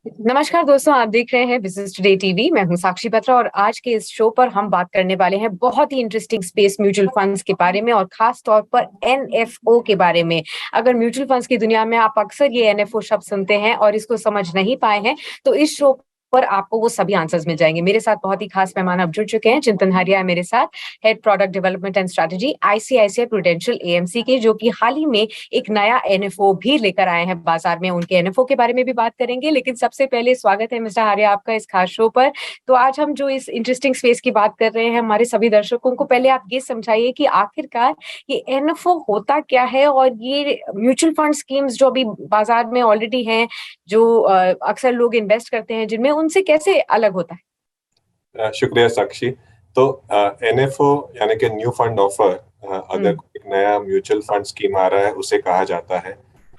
नमस्कार दोस्तों, आप देख रहे हैं बिजनेस टुडे टीवी। मैं हूं साक्षी बत्रा और आज के इस शो पर हम बात करने वाले हैं बहुत ही इंटरेस्टिंग स्पेस म्यूचुअल फंड्स के बारे में और खास तौर पर एनएफओ के बारे में। अगर म्यूचुअल फंड्स की दुनिया में आप अक्सर ये एनएफओ शब्द सुनते हैं और इसको समझ नहीं पाए हैं, तो इस शो पर आपको वो सभी आंसर्स मिल जाएंगे। मेरे साथ बहुत ही खास मेहमान अब जुड़ चुके हैं। चिंतन हरिया है मेरे साथ, head product development and strategy ICICI prudential AMC के, जो कि हाल ही में एक नया एनएफओ भी लेकर आए हैं बाजार में। उनके एनएफओ के बारे में भी बात करेंगे, लेकिन सबसे पहले स्वागत है मिस्टर आर्या आपका इस खास शो पर। तो आज हम जो इस इंटरेस्टिंग स्पेस की बात कर रहे हैं, हमारे सभी दर्शकों को पहले आप ये समझाइए कि आखिरकार ये एनएफओ होता क्या है और ये म्यूचुअल फंड स्कीम्स जो अभी बाजार में ऑलरेडी हैं, जो अक्सर लोग इन्वेस्ट करते हैं जिनमें, उनसे कैसे अलग होता है? शुक्रिया साक्षी। तो एनएफओ यानी कि न्यू फंड ऑफर, अगर एक नया म्यूचुअल फंड स्कीम आ रहा है उसे कहा जाता है।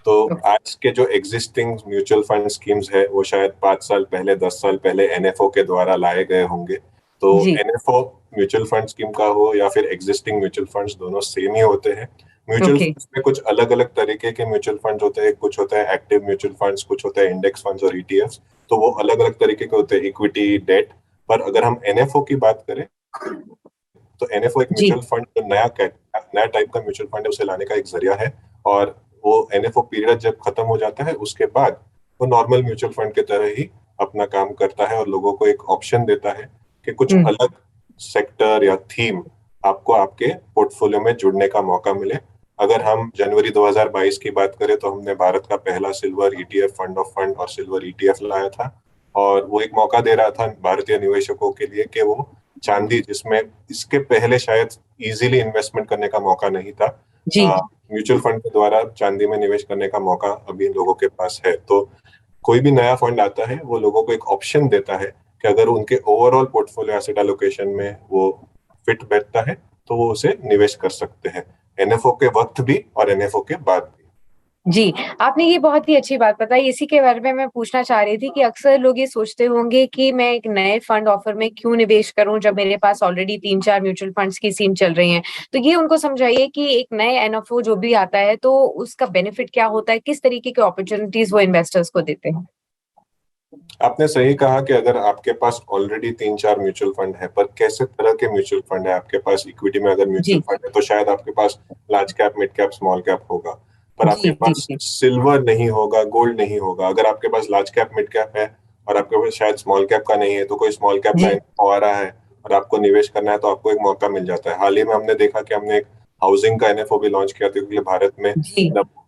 तो आज के जो एग्जिस्टिंग म्यूचुअल फंड स्कीम्स है वो शायद 5 साल पहले 10 साल पहले एनएफओ के द्वारा लाए गए होंगे। तो एनएफओ म्यूचुअल फंड स्कीम का हो या फिर एग्जिस्टिंग म्यूचुअल फंड्स, दोनों सेम ही होते हैं। म्यूचुअल फंड्स में कुछ अलग अलग तरीके के म्यूचुअल फंड्स होते हैं। कुछ होता है एक्टिव म्यूचुअल फंड्स, कुछ होता है इंडेक्स फंड्स और ईटीएफ्स। तो वो अलग अलग तरीके के होते हैं, इक्विटी, डेट। पर अगर हम एनएफओ की बात करें तो एनएफओ एक म्यूचुअल फंड, नया टाइप का म्यूचुअल फंड है, उसे लाने का एक जरिया है। और वो एनएफओ पीरियड जब खत्म हो जाता है उसके बाद वो नॉर्मल म्यूचुअल फंड की तरह ही अपना काम करता है और लोगों को एक ऑप्शन देता है कि कुछ अलग सेक्टर या थीम आपको आपके पोर्टफोलियो में जुड़ने का मौका मिले। अगर हम जनवरी 2022 की बात करें तो हमने भारत का पहला silver ETF fund of fund और सिल्वर ईटीएफ लाया था। और वो एक मौका दे रहा था भारतीय निवेशकों के लिए कि वो चांदी, जिसमें इसके पहले शायद इजीली इन्वेस्टमेंट करने का मौका नहीं था, म्यूचुअल फंड के द्वारा चांदी में निवेश करने का मौका अभी लोगों के पास है। तो कोई भी नया फंड आता है वो लोगों को एक ऑप्शन देता है कि अगर उनके ओवरऑल पोर्टफोलियो एसेट एलोकेशन में वो फिट बैठता है तो वो उसे निवेश कर सकते हैं, एनएफओ के वक्त भी और एनएफओ के बाद भी। जी, आपने ये बहुत ही अच्छी बात बताई। इसी के बारे में मैं पूछना चाह रही थी कि अक्सर लोग ये सोचते होंगे कि मैं एक नए फंड ऑफर में क्यों निवेश करूं जब मेरे पास ऑलरेडी 3-4 म्यूचुअल फंड्स की स्कीम चल रही हैं। तो ये उनको समझाइए कि एक नए एनएफओ जो भी आता है तो उसका बेनिफिट क्या होता है, किस तरीके की अपॉर्चुनिटीज वो इन्वेस्टर्स को देते हैं? आपने सही कहा कि अगर आपके पास ऑलरेडी 3-4 म्यूचुअल फंड है, पर कैसे तरह के म्यूचुअल फंड है आपके पास? इक्विटी में अगर म्यूचुअल फंड है तो शायद आपके पास large cap, mid cap, small cap होगा, पर आपके पास सिल्वर नहीं होगा, गोल्ड नहीं होगा। अगर आपके पास लार्ज कैप, मिड कैप है और आपके पास शायद स्मॉल कैप का नहीं है, तो कोई स्मॉल कैप का इन्फो आ रहा है और आपको निवेश करना है तो आपको एक मौका मिल जाता है। हाल ही में हमने देखा कि हमने एक हाउसिंग का एनएफओ भी लॉन्च किया था, क्योंकि भारत में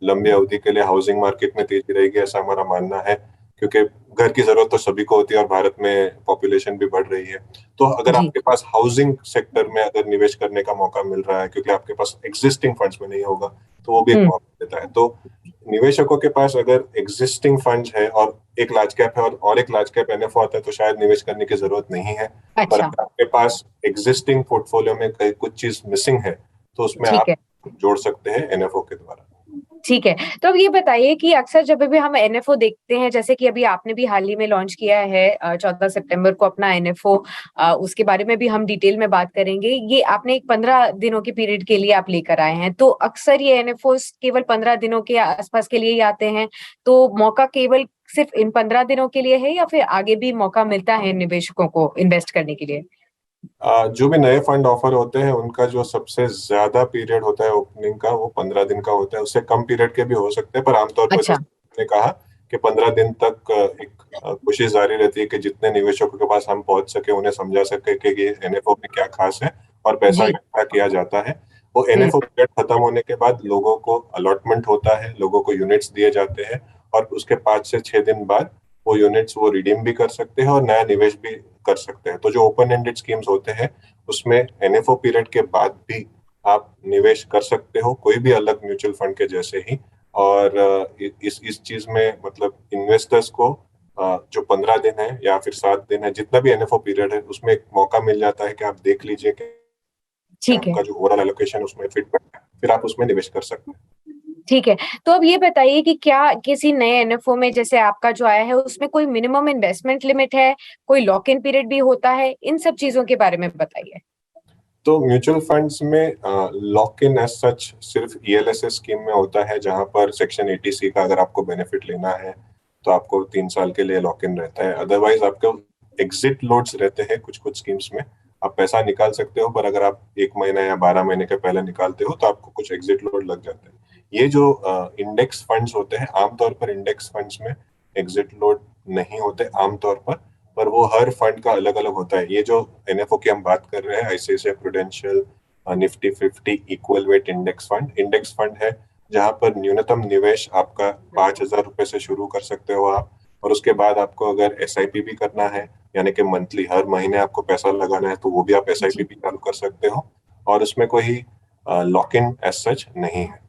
लंबी अवधि के लिए हाउसिंग मार्केट में तेजी रहेगी, ऐसा हमारा मानना है। क्योंकि घर की जरूरत तो सभी को होती है और भारत में पॉपुलेशन भी बढ़ रही है। तो अगर आपके पास हाउसिंग सेक्टर में अगर निवेश करने का मौका मिल रहा है, क्योंकि आपके पास एग्जिस्टिंग फंड्स में नहीं होगा, तो वो भी एक मौका देता है। तो निवेशकों के पास अगर एग्जिस्टिंग फंड्स है और एक लार्ज कैप है और एक लार्ज कैप एनएफओ आता है तो शायद निवेश करने की जरूरत नहीं है। पर अगर आपके पास एग्जिस्टिंग पोर्टफोलियो में कहीं कुछ चीज मिसिंग है तो उसमें आप जोड़ सकते हैं एनएफओ के द्वारा। ठीक है, तो अब ये बताइए कि अक्सर जब भी हम एनएफओ देखते हैं, जैसे कि अभी आपने भी हाल ही में लॉन्च किया है 14 सितंबर को अपना एनएफओ, उसके बारे में भी हम डिटेल में बात करेंगे। ये आपने एक 15 दिनों के पीरियड के लिए आप लेकर आए हैं, तो अक्सर ये एनएफओ केवल 15 दिनों के आसपास के लिए ही आते हैं, तो मौका केवल सिर्फ इन 15 दिनों के लिए है या फिर आगे भी मौका मिलता है निवेशकों को इन्वेस्ट करने के लिए? जो भी नए फंड ऑफर होते हैं उनका जो सबसे ज्यादा पीरियड होता है ओपनिंग का, वो 15 दिन का होता है। उससे कम पीरियड के भी हो सकते हैं, पर आमतौर पर जैसे आपने कहा कि 15 दिन तक एक कोशिश जारी रहती है कि जितने निवेशकों के पास हम पहुंच सके, उन्हें समझा सके कि ये एनएफओ में क्या खास है और पैसा इकट्ठा किया जाता है। वो एनएफओ पीरियड खत्म होने के बाद लोगों को अलॉटमेंट होता है, लोगों को यूनिट्स दिए जाते हैं और उसके 5 से 6 दिन बाद वो यूनिट्स वो रिडीम भी कर सकते हैं और नया निवेश भी कर सकते हैं। तो जो ओपन एंडेड स्कीम्स होते हैं उसमें एनएफओ पीरियड के बाद भी आप निवेश कर सकते हो, कोई भी अलग म्यूचुअल फंड के जैसे ही। और इस चीज में मतलब इन्वेस्टर्स को जो 15 दिन है या फिर 7 दिन है, जितना भी एनएफओ पीरियड है, उसमें एक मौका मिल जाता है कि आप देख लीजिए कि आपका जो ओवरऑल एलोकेशन उसमें फिट बैठता है, फिर आप उसमें निवेश कर सकते हैं। ठीक है, तो अब ये बताइए कि क्या किसी नए एनएफओ में जैसे आपका जो आया है उसमें कोई मिनिमम इन्वेस्टमेंट लिमिट है, कोई लॉक इन पीरियड भी होता है? इन सब चीजों के बारे में बताइए। तो म्यूचुअल फंड्स में लॉक इन एज सच सिर्फ ईएलएसएस स्कीम में होता है, जहां पर सेक्शन 80C का अगर आपको बेनिफिट लेना है तो आपको 3 साल के लिए लॉक इन रहता है। अदरवाइज आपको एग्जिट लोड्स रहते हैं कुछ कुछ स्कीम्स में, आप पैसा निकाल सकते हो, पर अगर आप 1 महीना या 12 महीने के पहले निकालते हो तो आपको कुछ एग्जिट लोड लग जाते हैं। ये जो इंडेक्स फंड्स होते हैं, आमतौर पर इंडेक्स फंड्स में एग्जिट लोड नहीं होते आमतौर पर वो हर फंड का अलग अलग होता है। ये जो एनएफओ की हम बात कर रहे हैं, ICICI prudential Nifty 50 equal weight index fund है, जहां पर न्यूनतम निवेश आपका 5,000 रुपए से शुरू कर सकते हो आप, और उसके बाद आपको अगर एसआईपी भी करना है, यानी कि मंथली हर महीने आपको पैसा लगाना है, तो वो भी आप एसआईपी जी। भी चालू कर सकते हो, और उसमें कोई लॉक इन एज सच नहीं है।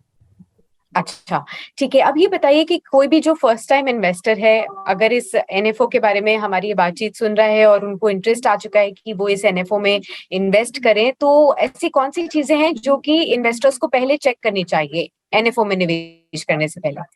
अच्छा, ठीक है। अब ये बताइए कि कोई भी जो फर्स्ट टाइम इन्वेस्टर है, अगर इस एनएफओ के बारे में हमारी ये बातचीत सुन रहा है और उनको इंटरेस्ट आ चुका है कि वो इस एनएफओ में इन्वेस्ट करें, तो ऐसी कौन सी चीजें हैं जो कि इन्वेस्टर्स को पहले चेक करनी चाहिए एनएफओ में निवेश करने से पहले?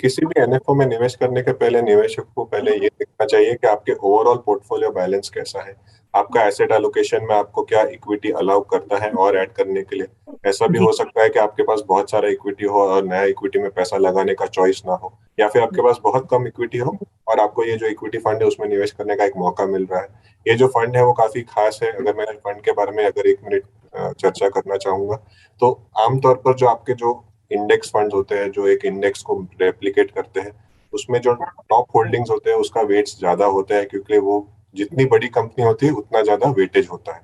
किसी भी एनएफओ में निवेश करने के पहले निवेशक को पहले ये देखना चाहिए कि आपके ओवरऑल पोर्टफोलियो बैलेंस कैसा है, आपका एसेट एलोकेशन में आपको क्या इक्विटी अलाउ करता है और ऐड करने के लिए। ऐसा भी जी। हो सकता है कि आपके पास बहुत सारा इक्विटी हो और नया इक्विटी में पैसा लगाने का चॉइस ना हो, या फिर आपके पास बहुत कम इक्विटी हो और आपको ये जो इक्विटी फंड है उसमें निवेश करने का एक मौका मिल रहा है। ये जो फंड है वो काफी खास है। अगर मैं फंड के बारे में अगर 1 मिनट चर्चा करना चाहूंगा, तो आमतौर पर जो आपके जो इंडेक्स फंड होते हैं, जो एक इंडेक्स को रेप्लिकेट करते हैं, उसमें जो टॉप होल्डिंग्स होते हैं उसका वेट्स ज्यादा होता है, क्योंकि वो जितनी बड़ी कंपनी होती है उतना ज्यादा वेटेज होता है।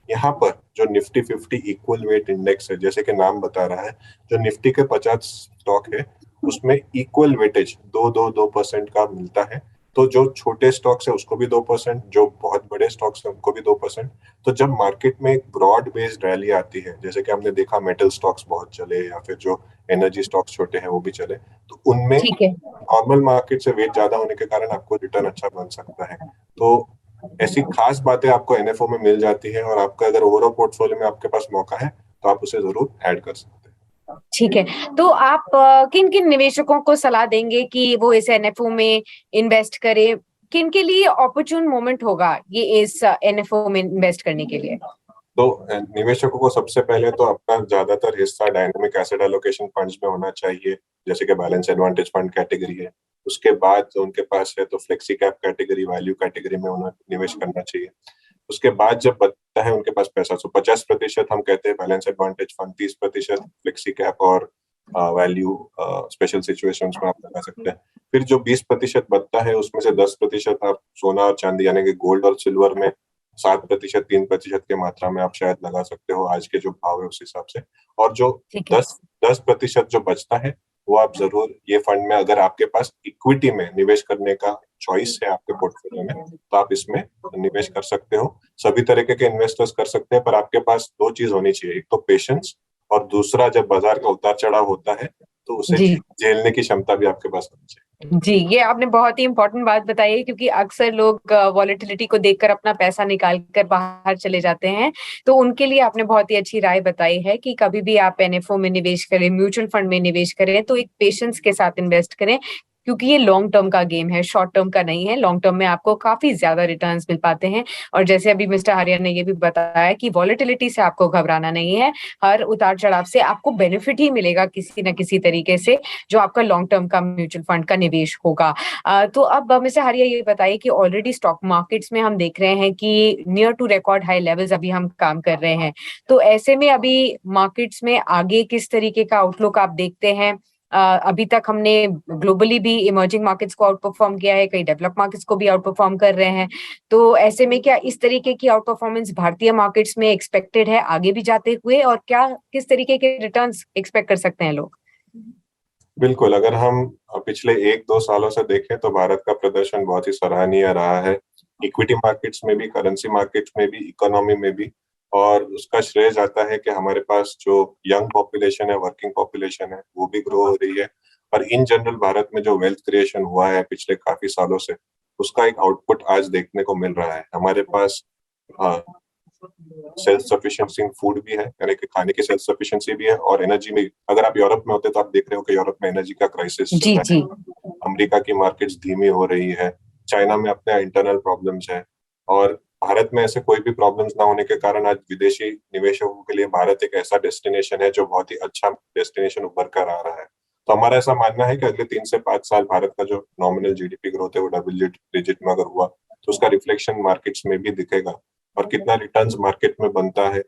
यहाँ पर जो निफ्टी 50 इक्वल वेट इंडेक्स है, जैसे कि नाम बता रहा है, जो निफ्टी के 50 स्टॉक है उसमें इक्वल वेटेज 2-2-2% का मिलता है। तो जो छोटे स्टॉक्स है उसको भी 2%, जो बहुत बड़े स्टॉक्स है उनको भी 2%। तो जब मार्केट में एक ब्रॉड बेस्ड रैली आती है, जैसे कि हमने देखा मेटल स्टॉक्स बहुत चले, या फिर जो एनर्जी स्टॉक्स छोटे हैं वो भी चले, तो उनमें ठीक है। नॉर्मल मार्केट से वेट ज्यादा होने के कारण आपको रिटर्न अच्छा बन सकता है। तो ऐसी खास बातें आपको एनएफओ में मिल जाती है, और आपका अगर ओवरऑल पोर्टफोलियो में आपके पास मौका है तो आप उसे जरूर ऐड कर सकते हैं। ठीक है। तो आप किन किन निवेशकों को सलाह देंगे कि वो इस एनएफओ में इन्वेस्ट करें? किन के लिए अपॉर्चुन मोमेंट होगा ये इस एनएफओ में इन्वेस्ट करने के लिए? तो निवेशकों को सबसे पहले तो अपना ज्यादातर हिस्सा डायनेमिक एसेट एलोकेशन फंड्स में होना चाहिए, जैसे कि बैलेंस एडवांटेज फंड कैटेगरी है। उसके बाद जो उनके पास है तो flexi cap category, value category में उन्हें निवेश करना चाहिए। उसके बाद जब बचता है उनके पास पैसा, तो 50% हम कहते हैं balance advantage fund, 30% flexi cap और वैल्यू स्पेशल सिचुएशंस में आप लगा सकते हैं। फिर जो 20% बचता है उसमें से 10% आप सोना और चांदी यानी कि गोल्ड और सिल्वर में 7%, 3% की मात्रा में आप शायद लगा सकते हो, आज के जो भाव है उस हिसाब से। और जो ठीक है। 10% जो बचता है वो आप जरूर ये फंड में, अगर आपके पास इक्विटी में निवेश करने का चॉइस है आपके पोर्टफोलियो में, तो आप इसमें निवेश कर सकते हो। सभी तरीके के इन्वेस्टर्स कर सकते हैं, पर आपके पास दो चीज होनी चाहिए, एक तो पेशेंस, और दूसरा जब बाजार का उतार चढ़ाव होता है तो उसे जी। झेलने की क्षमता भी आपके पास होनी चाहिए। जी, ये आपने बहुत ही इम्पोर्टेंट बात बताई है, क्योंकि अक्सर लोग वॉलेटिलिटी को देखकर अपना पैसा निकाल कर बाहर चले जाते हैं। तो उनके लिए आपने बहुत ही अच्छी राय बताई है कि कभी भी आप एनएफओ में निवेश करें, म्यूचुअल फंड में निवेश करें, तो एक पेशेंस के साथ इन्वेस्ट करें, क्योंकि ये लॉन्ग टर्म का गेम है, शॉर्ट टर्म का नहीं है। लॉन्ग टर्म में आपको काफ़ी ज़्यादा रिटर्न्स मिल पाते हैं, और जैसे अभी मिस्टर आर्यन ने ये भी बताया कि वॉलेटिलिटी से आपको घबराना नहीं है, हर उतार-चढ़ाव से आपको बेनिफिट ही मिलेगा किसी न किसी तरीके से, जो आपका लॉन्ग टर्म का म्यूचुअल फंड का निवेश होगा। तो अब मिस्टर हारिया ये बताइए कि ऑलरेडी स्टॉक मार्केट्स में हम देख रहे हैं कि near to record high levels अभी हम काम कर रहे हैं। तो ऐसे में अभी मार्केट्स में आगे किस तरीके का आउटलुक आप देखते हैं? अभी तक हमने ग्लोबली भी इमर्जिंग मार्केट्स को आउट परफॉर्म किया है, कई डेवलप मार्केट्स को भी आउट परफॉर्म कर रहे हैं। तो ऐसे में क्या इस तरीके की आउट परफॉर्मेंस भारतीय मार्केट्स में एक्सपेक्टेड है आगे भी जाते हुए, और क्या किस तरीके के रिटर्न्स एक्सपेक्ट कर सकते हैं लोग? बिल्कुल, अगर हम पिछले 1-2 सालों से देखें तो भारत का प्रदर्शन बहुत ही सराहनीय रहा है। इक्विटी मार्केट्स में भी, करेंसी मार्केट्स में भी, इकोनॉमी में भी। और उसका श्रेय जाता है कि हमारे पास जो यंग पॉपुलेशन है, वर्किंग पॉपुलेशन है, वो भी ग्रो हो रही है। और इन जनरल भारत में जो वेल्थ क्रिएशन हुआ है पिछले काफी सालों से, उसका एक आउटपुट आज देखने को मिल रहा है। हमारे पास सेल्फ सफिशिएंसी इन फूड भी है, यानी कि खाने की सेल्फ सफिशिएंसी भी है, और एनर्जी में। अगर आप यूरोप में होते तो आप देख रहे हो कि यूरोप में एनर्जी का क्राइसिस चल जी, रहा जी। है। अमेरिका की मार्केट्स धीमी हो रही है। चाइना में अपने इंटरनल प्रॉब्लम्स है। और भारत में ऐसे कोई भी प्रॉब्लम्स ना होने के कारण आज विदेशी निवेशकों के लिए भारत एक ऐसा डेस्टिनेशन है जो बहुत ही अच्छा डेस्टिनेशन उभर कर आ रहा है। तो हमारा ऐसा मानना है कि अगले 3 से 5 साल भारत का जो नॉमिनल जीडीपी ग्रोथ है वो डबल डिजिट में अगर हुआ तो उसका रिफ्लेक्शन मार्केट्स में भी दिखेगा। और कितना रिटर्न्स मार्केट में बनता है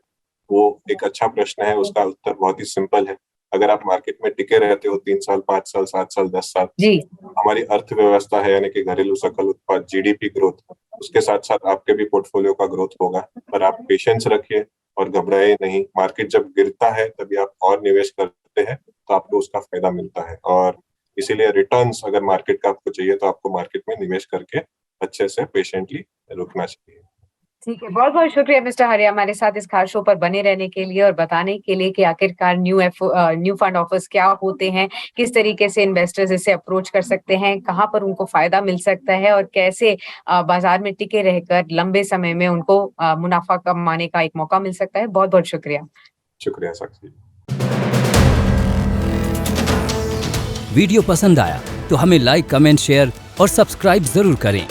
वो एक अच्छा प्रश्न है, उसका उत्तर बहुत ही सिंपल है। अगर आप मार्केट में टिके रहते हो 3 साल, 5 साल, 7 साल, 10 साल, जी हमारी अर्थव्यवस्था है यानी कि घरेलू सकल उत्पाद जीडीपी ग्रोथ, उसके साथ साथ आपके भी पोर्टफोलियो का ग्रोथ होगा। पर आप पेशेंस रखिए और घबराए नहीं। मार्केट जब गिरता है तभी आप और निवेश करते हैं तो आपको उसका फायदा मिलता है। और इसीलिए रिटर्न्स अगर मार्केट का आपको चाहिए तो आपको मार्केट में निवेश करके अच्छे से पेशेंटली रुकना चाहिए। ठीक है, बहुत बहुत शुक्रिया मिस्टर हरिया हमारे साथ इस खास शो पर बने रहने के लिए और बताने के लिए कि आखिरकार न्यू फंड ऑफर्स क्या होते हैं, किस तरीके से इन्वेस्टर्स इसे अप्रोच कर सकते हैं, कहाँ पर उनको फायदा मिल सकता है और कैसे बाजार में टिके रहकर लंबे समय में उनको मुनाफा कमाने का एक मौका मिल सकता है। बहुत बहुत शुक्रिया। शुक्रिया साक्षी। वीडियो पसंद आया तो हमें लाइक, कमेंट, शेयर और सब्सक्राइब जरूर करें।